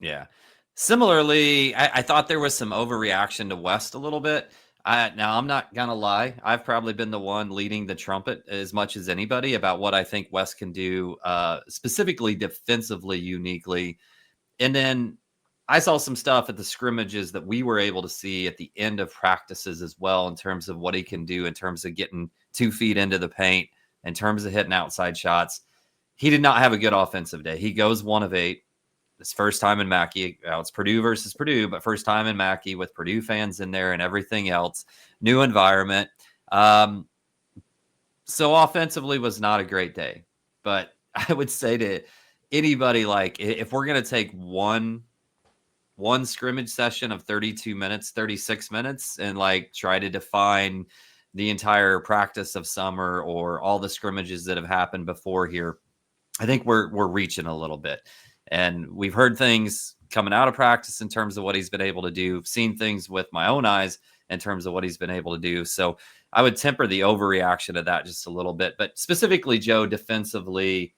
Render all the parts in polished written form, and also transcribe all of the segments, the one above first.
Yeah. Similarly, I thought there was some overreaction to West a little bit. Now, I'm not going to lie. I've probably been the one leading the trumpet as much as anybody about what I think West can do, specifically defensively, uniquely. And then I saw some stuff at the scrimmages that we were able to see at the end of practices as well in terms of what he can do in terms of getting 2 feet into the paint, in terms of hitting outside shots. He did not have a good offensive day. He goes 1 of 8. His first time in Mackey. It's Purdue versus Purdue, but first time in Mackey with Purdue fans in there and everything else. New environment. So offensively was not a great day. But I would say to anybody, like, if we're going to take one scrimmage session of 32 minutes, 36 minutes, and like try to define the entire practice of summer or all the scrimmages that have happened before here, I think we're reaching a little bit. And we've heard things coming out of practice in terms of what he's been able to do, seen things with my own eyes in terms of what he's been able to do. So I would temper the overreaction to that just a little bit. But specifically, Joe, defensively,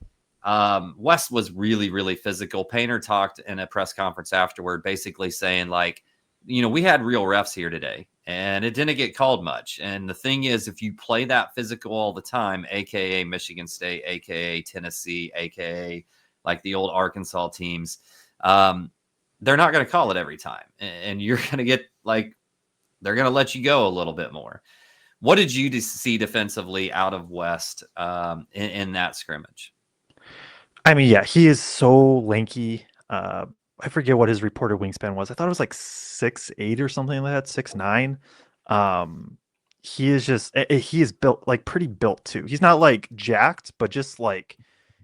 West was really, really physical. Painter talked in a press conference afterward, basically saying, like, we had real refs here today and it didn't get called much. And the thing is, if you play that physical all the time, AKA Michigan State, AKA Tennessee, AKA like the old Arkansas teams, they're not going to call it every time. And you're going to get like, they're going to let you go a little bit more. What did you see defensively out of West in that scrimmage? I mean, yeah, he is so lanky. I forget what his reported wingspan was. I thought it was like 6'8" or something like that, 6'9". He is just he is built like pretty built too. He's not like jacked, but just like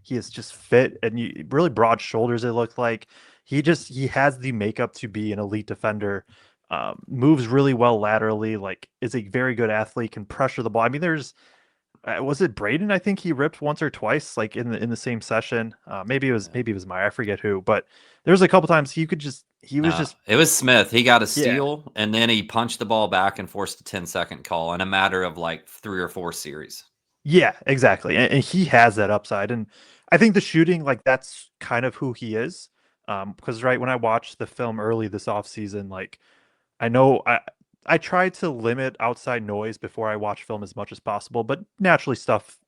he is just fit and really broad shoulders. It looked like he has the makeup to be an elite defender. Moves really well laterally. Like is a very good athlete. Can pressure the ball. I mean, there's was it Braden? I think he ripped once or twice, like in the same session. Maybe it was Meyer. I forget who, but there was a couple times he was No, just it was Smith. He got a yeah steal and then he punched the ball back and forced a 10-second call in a matter of like 3 or 4 series. yeah exactly, and he has that upside, and I think the shooting like that's kind of who he is. Because right when I watched the film early this offseason, like I know I try to limit outside noise before I watch film as much as possible, but naturally stuff,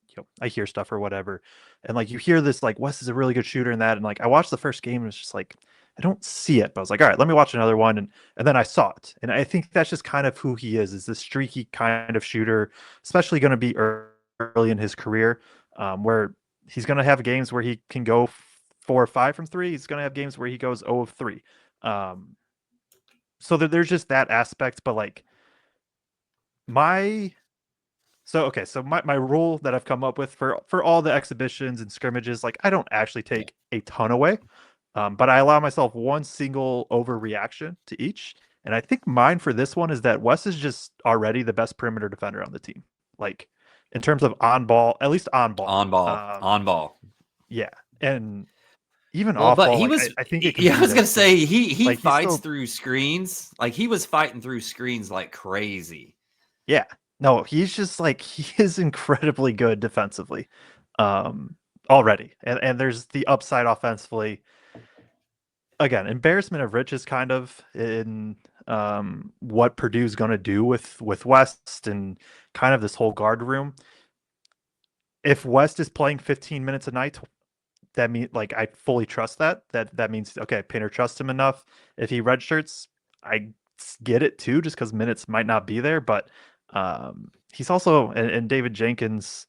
I hear stuff or whatever. And like you hear this like Wes is a really good shooter in that. And like I watched the first game and it's just like I don't see it. But I was like, all right, let me watch another one. And then I saw it. And I think that's just kind of who he is this streaky kind of shooter, especially going to be early in his career, where he's going to have games where he can go 4 or 5 from three. He's going to have games where he goes 0 of 3. So there's just that aspect, but like my my rule that I've come up with for all the exhibitions and scrimmages, like I don't actually Yeah. take a ton away, but I allow myself one single overreaction to each. And I think mine for this one is that Wes is just already the best perimeter defender on the team, like in terms of on ball, at least on ball. On ball, on ball. Yeah, and even Well, off but ball, he like was I think it can yeah, I be was there going to too. say he Like he's fights still through screens. Like he was fighting through screens like crazy. Yeah. No, he's just like he is incredibly good defensively. Um Already. And there's the upside offensively. Again, embarrassment of riches kind of in what Purdue's going to do with West and kind of this whole guard room. If West is playing 15 minutes a night, that means like I fully trust that means okay, Painter trusts him enough. If he redshirts, I get it too, just because minutes might not be there. But he's also and David Jenkins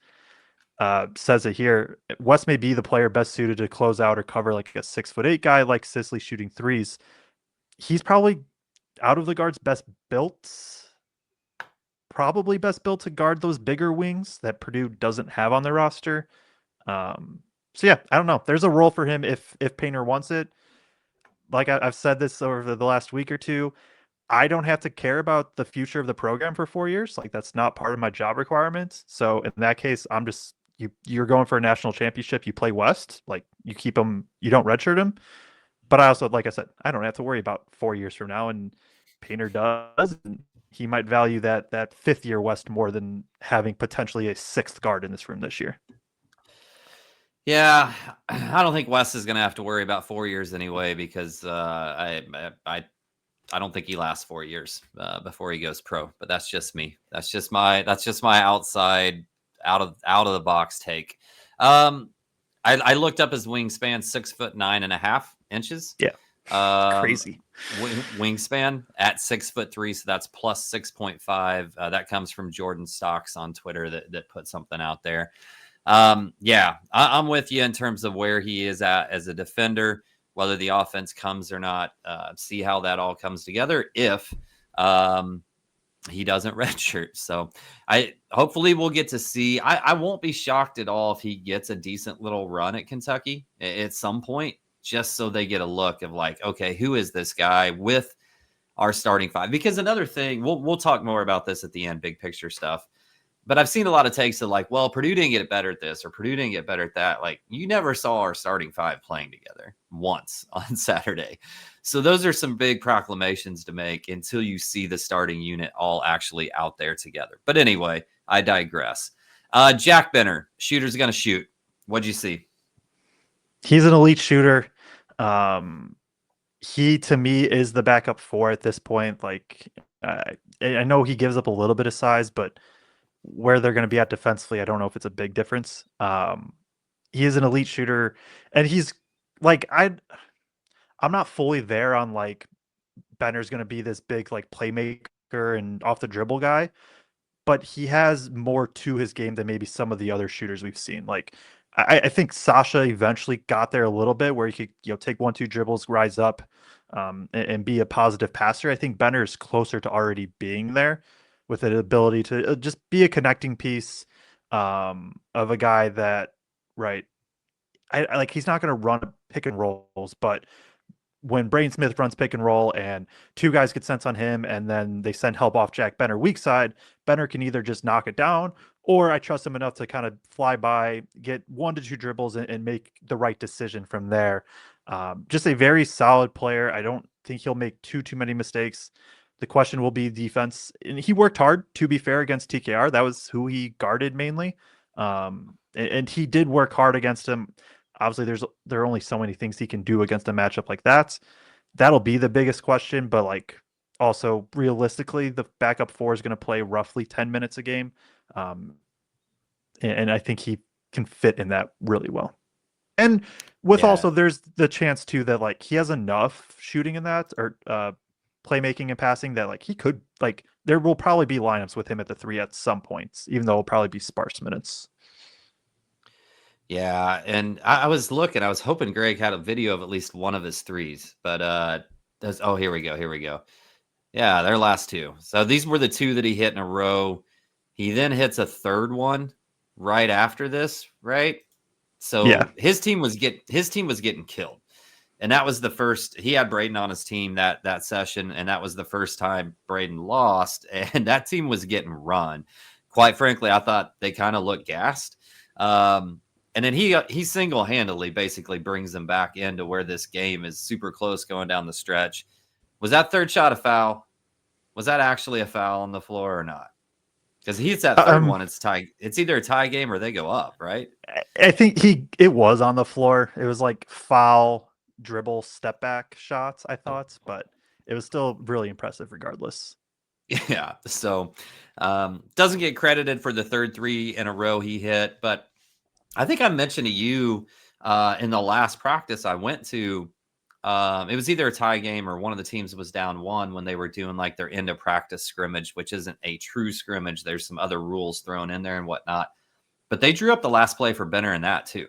says it here. West may be the player best suited to close out or cover like a 6'8" guy like Sisley shooting threes. He's probably out of the guards probably best built to guard those bigger wings that Purdue doesn't have on their roster. So yeah, I don't know. There's a role for him if Painter wants it. Like I've said this over the last week or two. I don't have to care about the future of the program for 4 years. Like that's not part of my job requirements. So in that case, I'm just you're going for a national championship. You play West, like you keep him. You don't redshirt him. But I also, like I said, I don't have to worry about 4 years from now. And Painter does. And he might value that fifth year West more than having potentially a sixth guard in this room this year. Yeah, I don't think Wes is going to have to worry about 4 years anyway, because I don't think he lasts 4 years before he goes pro. But that's just me. That's just my outside out of the box take. I looked up his wingspan, 6'9.5" Yeah, Um, crazy. wingspan at 6'3", so that's plus 6.5. That comes from Jordan Stocks on Twitter that put something out there. Yeah, I'm with you in terms of where he is at as a defender, whether the offense comes or not. See how that all comes together if he doesn't redshirt. So I hopefully we'll get to see. I won't be shocked at all if he gets a decent little run at Kentucky at some point, just so they get a look of like, okay, who is this guy with our starting five? Because another thing, we'll talk more about this at the end, big picture stuff. But I've seen a lot of takes of like, well, Purdue didn't get better at this or Purdue didn't get better at that. Like, you never saw our starting five playing together once on Saturday. So those are some big proclamations to make until you see the starting unit all actually out there together. But anyway, I digress. Jack Benner, shooter's going to shoot. What'd you see? He's an elite shooter. He to me is the backup four at this point. Like, I know he gives up a little bit of size, but where they're going to be at defensively, I don't know if it's a big difference. He is an elite shooter, and he's like I'm not fully there on like Benner's going to be this big like playmaker and off the dribble guy, but he has more to his game than maybe some of the other shooters we've seen. Like I think Sasha eventually got there a little bit where he could take 1-2 dribbles, rise up, and be a positive passer. I think Benner is closer to already being there with an ability to just be a connecting piece of a guy that right. I like he's not going to run pick and rolls, but when Braden Smith runs pick and roll and two guys get sense on him and then they send help off Jack Benner weak side, Benner can either just knock it down or I trust him enough to kind of fly by, get 1-2 dribbles and make the right decision from there. Just a very solid player. I don't think he'll make too many mistakes. The question will be defense. And he worked hard, to be fair, against TKR. That was who he guarded mainly. And he did work hard against him. Obviously, there are only so many things he can do against a matchup like that. That'll be the biggest question. But like, also realistically, the backup four is going to play roughly 10 minutes a game, and I think he can fit in that really well. And with also, there's the chance too that like he has enough shooting in that or playmaking and passing that like he could like there will probably be lineups with him at the three at some points, even though it'll probably be sparse minutes. Yeah, and I was looking. I was hoping Greg had a video of at least one of his threes, but here we go. Here we go. Yeah, their last two. So these were the two that he hit in a row. He then hits a third one right after this, right? So Yeah. his team was getting killed. And that was the first he had Braden on his team that session, and that was the first time Braden lost, and that team was getting run. Quite frankly, I thought they kind of looked gassed. And then he single-handedly basically brings them back into where this game is super close going down the stretch. Was that third shot a foul? Was that actually a foul on the floor or not? Because he hits that third one, it's tie. It's either a tie game or they go up, right? I think it was on the floor. It was like foul, dribble, step back shots, I thought, but it was still really impressive regardless. Yeah. So doesn't get credited for the third three in a row he hit, but I think I mentioned to you in the last practice I went to, it was either a tie game or one of the teams was down one when they were doing like their end of practice scrimmage, which isn't a true scrimmage. There's some other rules thrown in there and whatnot. But they drew up the last play for Benner in that too.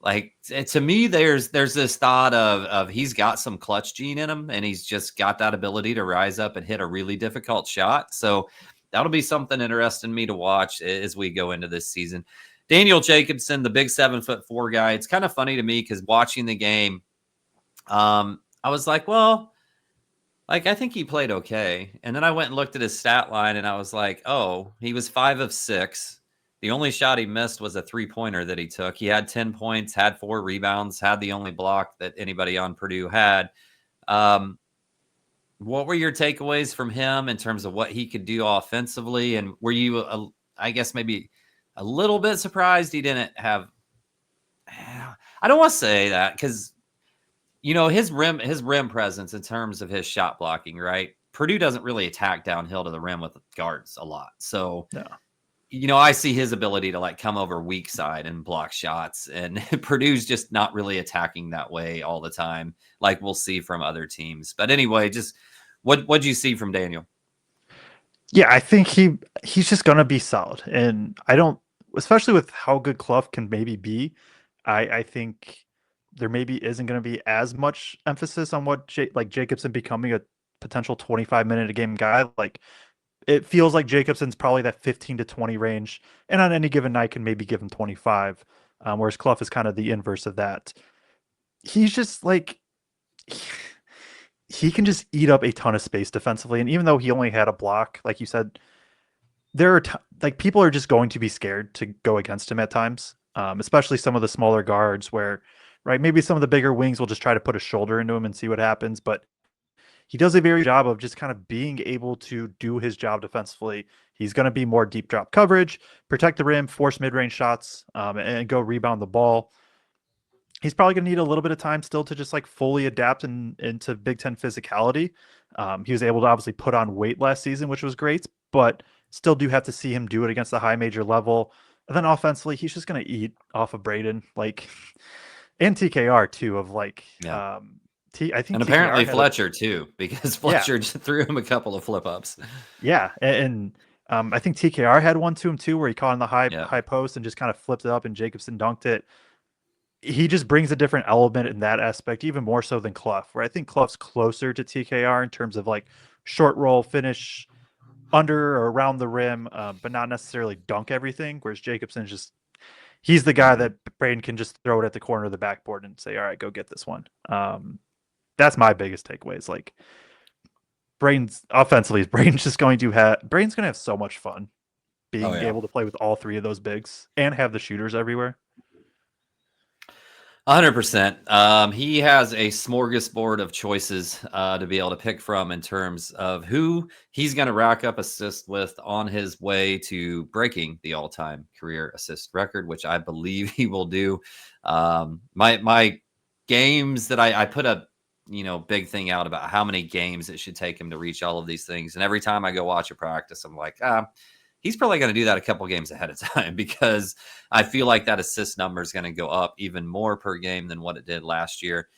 Like to me, there's this thought of he's got some clutch gene in him, and he's just got that ability to rise up and hit a really difficult shot. So that'll be something interesting to me to watch as we go into this season. Daniel Jacobsen, the big 7'4" guy. It's kind of funny to me because watching the game, I was like, well, like I think he played okay. And then I went and looked at his stat line, and I was like, oh, he was 5 of 6. The only shot he missed was a 3-pointer that he took. He had 10 points, had 4 rebounds, had the only block that anybody on Purdue had. What were your takeaways from him in terms of what he could do offensively? And were you, I guess, maybe a little bit surprised he didn't have I don't want to say that because his rim presence in terms of his shot blocking, right? Purdue doesn't really attack downhill to the rim with guards a lot, so No. I see his ability to like come over weak side and block shots, and Purdue's just not really attacking that way all the time, like we'll see from other teams. But anyway, just what'd you see from Daniel? Yeah, I think he's just gonna be solid, and I don't, especially with how good Clough can maybe be. I think there maybe isn't going to be as much emphasis on what Jacobson becoming a potential 25-minute a game guy. Like it feels like Jacobson's probably that 15 to 20 range, and on any given night can maybe give him 25. Whereas Clough is kind of the inverse of that. He's just like he can just eat up a ton of space defensively, and even though he only had a block, like you said, there are like people are just going to be scared to go against him at times, especially some of the smaller guards where, right, maybe some of the bigger wings will just try to put a shoulder into him and see what happens. But he does a very good job of just kind of being able to do his job defensively. He's going to be more deep drop coverage, protect the rim, force mid-range shots, and go rebound the ball. He's probably going to need a little bit of time still to just like fully adapt into Big Ten physicality. He was able to obviously put on weight last season, which was great, but still do have to see him do it against the high major level. And then offensively, he's just going to eat off of Braden, like, and TKR too. Of like, Yeah. I think And TKR apparently had Fletcher too, because Fletcher just threw him a couple of flip ups. yeah, and I think TKR had one to him too, where he caught on the high post and just kind of flipped it up, and Jacobson dunked it. He just brings a different element in that aspect, even more so than Clough, where I think Clough's closer to TKR in terms of like short roll finish under or around the rim, but not necessarily dunk everything. Whereas Jacobson he's the guy that Braden can just throw it at the corner of the backboard and say, all right, go get this one. That's my biggest takeaway is like Braden's offensively, Braden's going to have so much fun being able to play with all three of those bigs and have the shooters everywhere. 100%. He has a smorgasbord of choices to be able to pick from in terms of who he's going to rack up assists with on his way to breaking the all-time career assist record, which I believe he will do. My games that I put a big thing out about how many games it should take him to reach all of these things, and every time I go watch a practice, I'm like, he's probably going to do that a couple games ahead of time because I feel like that assist number is going to go up even more per game than what it did last year.